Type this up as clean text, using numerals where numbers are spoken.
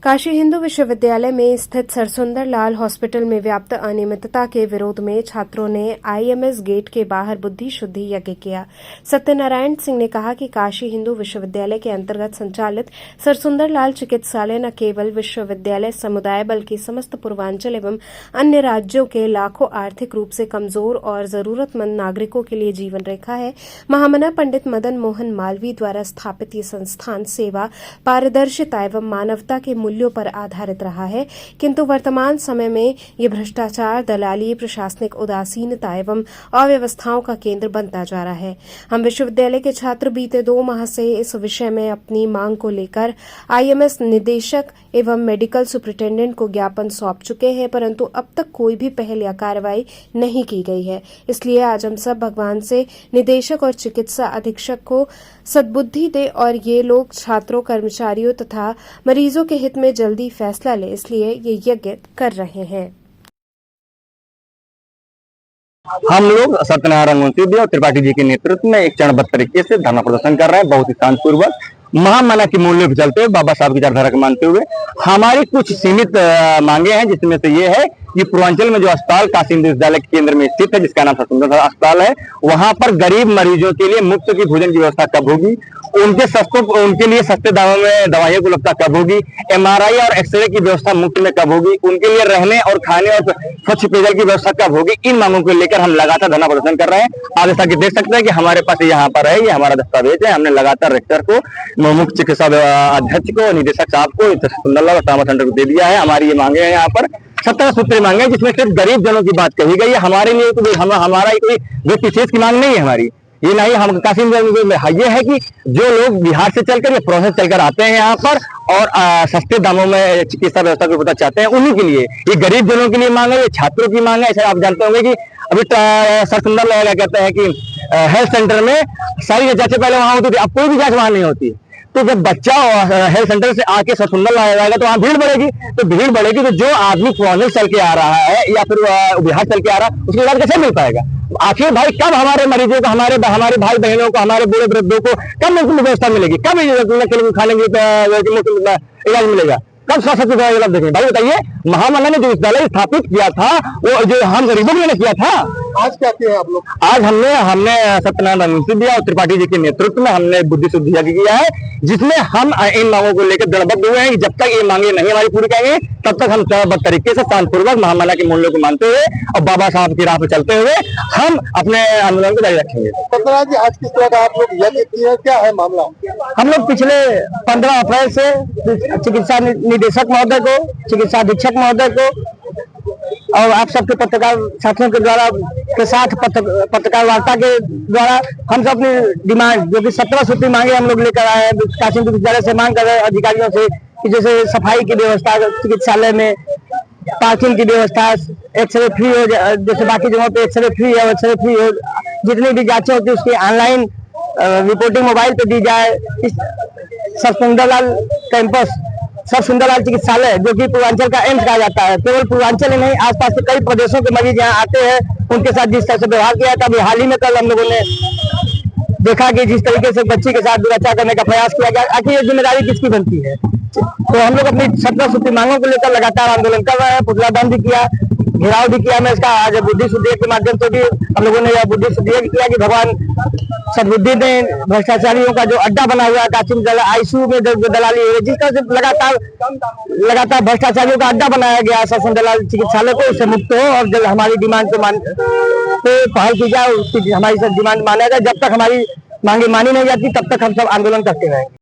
काशी हिंदू विश्वविद्यालय में स्थित सरसुंदर लाल हॉस्पिटल में व्याप्त अनियमितता के विरोध में छात्रों ने आईएमएस गेट के बाहर बुद्धि शुद्धि यज्ञ किया। सत्यनारायण सिंह ने कहा कि काशी हिंदू विश्वविद्यालय के अंतर्गत संचालित सरसुंदर लाल चिकित्सालय न केवल विश्वविद्यालय समुदाय बल्कि समस्त पूर्वांचल एवं अन्य राज्यों के लाखों आर्थिक रूप से कमजोर और जरूरतमंद नागरिकों के लिए जीवन रेखा है। महामना पंडित मदन मोहन मालवीय द्वारा स्थापित ये संस्थान सेवा, पारदर्शिता एवं मानवता के मूल्यों पर आधारित रहा है, किंतु वर्तमान समय में ये भ्रष्टाचार, दलाली, प्रशासनिक उदासीनता एवं अव्यवस्थाओं का केंद्र बनता जा रहा है। हम विश्वविद्यालय के छात्र बीते 2 माह से इस विषय में अपनी मांग को लेकर आईएमएस निदेशक एवं मेडिकल सुपरिटेंडेंट को ज्ञापन सौंप चुके हैं, परंतु अब तक कोई भी पहल या कार्रवाई नहीं की गई है। इसलिए आज हम सब भगवान से निदेशक और चिकित्सा अधीक्षक को सद्बुद्धि दे और ये लोग छात्रों, कर्मचारियों तथा मरीजों के हित में जल्दी फैसला ले, इसलिए ये यज्ञ कर रहे हैं। हम लोग सत्यनारायण सिंह और त्रिपाठी जी के नेतृत्व में एक चरणबद्ध तरीके से धरना प्रदर्शन कर रहे हैं, बहुत ही शांतिपूर्वक महामना की मूल्यों पर चलते हुए, बाबा साहब की विचारधारा को मानते हुए। हमारी कुछ सीमित मांगे हैं, जिसमें से ये है कि पूर्वांचल में जो अस्पताल काशी हिंदू विश्वविद्यालय के केंद्र में स्थित है, जिसका नाम सरसुंदर अस्पताल है, वहां पर गरीब मरीजों के लिए मुफ्त की भोजन की व्यवस्था कब होगी, उनके लिए सस्ते दामों में दवाइयों की उपलब्धता कब होगी, एमआरआई और एक्सरे की व्यवस्था मुफ्त में कब होगी, उनके लिए रहने और खाने और स्वच्छ पेयजल की व्यवस्था कब होगी, इन मांगों को लेकर हम लगातार धरना प्रदर्शन कर रहे हैं। आप जैसा कि देख सकते हैं कि हमारे पास यहाँ पर है, ये हमारा दस्तावेज है। हमने लगातार रेक्टर को, मुख्य चिकित्सा अध्यक्ष को, निदेशक साहब को, सुंदरलाल ट्रामा सेंटर को दे दिया है। हमारी ये मांगे हैं, यहाँ पर 17 सूत्री मांगे हैं, जिसमें सिर्फ गरीब जनों की बात कही गई है। हमारे लिए हमारा कोई विशेष की मांग नहीं है। हमारी ये नहीं, हम काशी में ये है कि जो लोग बिहार से चलकर या प्रोसेस चलकर आते हैं यहाँ पर और सस्ते दामों में चिकित्सा व्यवस्था को पता चाहते हैं, उन्हीं के लिए, ये गरीब जनों के लिए मांग है, ये छात्रों की मांग है। ऐसा आप जानते होंगे कि अभी सरसुंदर लाल कहते हैं कि हेल्थ सेंटर में सारी जांचें पहले वहां होती थी, अब कोई भी जांच वहां नहीं होती। तो जब बच्चा हेल्थ सेंटर से आके सरसुंदर लाया जाएगा तो वहां भीड़ बढ़ेगी, तो जो आदमी प्रोसेस चल के आ रहा है या फिर बिहार चल के आ रहा है, उसके इलाज कैसे मिल पाएगा? आखिर भाई कब हमारे मरीजों को, हमारे भाई बहनों को, हमारे बूढ़े वृद्धों को कब मुफ्त व्यवस्था मिलेगी? कब खाने के इलाज मिलेगा? कब स्वास्थ्य सुविधा देखेंगे? भाई बताइए, महामना ने जो विद्यालय स्थापित किया था वो जो हम गरीबों के लिए किया था। आज क्या किया आप लोग? आज हमने सत्यनारायण सिंह और त्रिपाठी जी के नेतृत्व में हमने बुद्धि शुद्धि यज्ञ किया है, जिसमें हम इन मांगों को लेकर दृढ़बद्ध हुए हैं कि जब तक ये मांगे नहीं हमारी पूरी करेंगे, तब तक हम चरणबद्ध तरीके से शांतिपूर्वक महामना के मूल्यों को मानते हुए और बाबा साहब की राह पर चलते हुए हम अपने आंदोलन को जारी रखेंगे। सत्यनारायण जी, आज किस तरह का आप लोग यज्ञ किए हैं, क्या है मामला? हम लोग पिछले 15 अप्रैल से चिकित्सा निदेशक महोदय को, चिकित्सा अधीक्षक महोदय को और आप सबके पत्रकार साथियों के द्वारा के साथ पत्रकार वार्ता के द्वारा हम सब अपनी डिमांड, जो कि 17 सूत्री मांगे हम लोग लेकर आए हैं, काशी हिंदू विश्वविद्यालय से मांग कर रहे हैं अधिकारियों से कि जैसे सफाई की व्यवस्था चिकित्सालय में, पार्किंग की व्यवस्था, एक्सरे फ्री हो, जैसे बाकी जगहों पे एक्सरे फ्री है, एक्सरे फ्री हो, जितनी भी जांचें होती है उसकी ऑनलाइन रिपोर्टिंग मोबाइल पे दी जाए। सरसुंदरलाल कैंपस, सरसुंदरलाल चिकित्सालय, जो कि पूर्वांचल का एम्स कहा जाता है, केवल पूर्वांचल ही नहीं, आसपास के कई प्रदेशों के मरीज यहाँ आते हैं, उनके साथ जिस तरह से व्यवहार किया था, अभी हाल ही में कल हम लोगों ने देखा कि जिस तरीके से बच्ची के साथ दुराचार करने का प्रयास किया गया, आखिर ये जिम्मेदारी किसकी बनती है? तो हम लोग अपनी 17 सूत्री मांगों को लेकर लगातार आंदोलन कर रहे हैं, पुतला दहन भी किया, घेराव भी किया। मैं इसका आज बुद्धि शुद्धि के माध्यम से भी हम लोगों ने यह बुद्धि शुद्धि किया कि भगवान सद्बुद्धि ने भ्रष्टाचारियों का जो अड्डा बना हुआ है काशी आईसीयू में जो दलाली है, जिस तरह से लगातार भ्रष्टाचारियों का अड्डा बनाया गया सरसुंदर लाल चिकित्सालय को, उससे मुक्त हो और जब हमारी डिमांड को पहल की जाए, उसकी हमारी सब डिमांड माना जाए। जब तक हमारी मांगे मानी नहीं जाती, तब तक हम सब आंदोलन करते रहेंगे।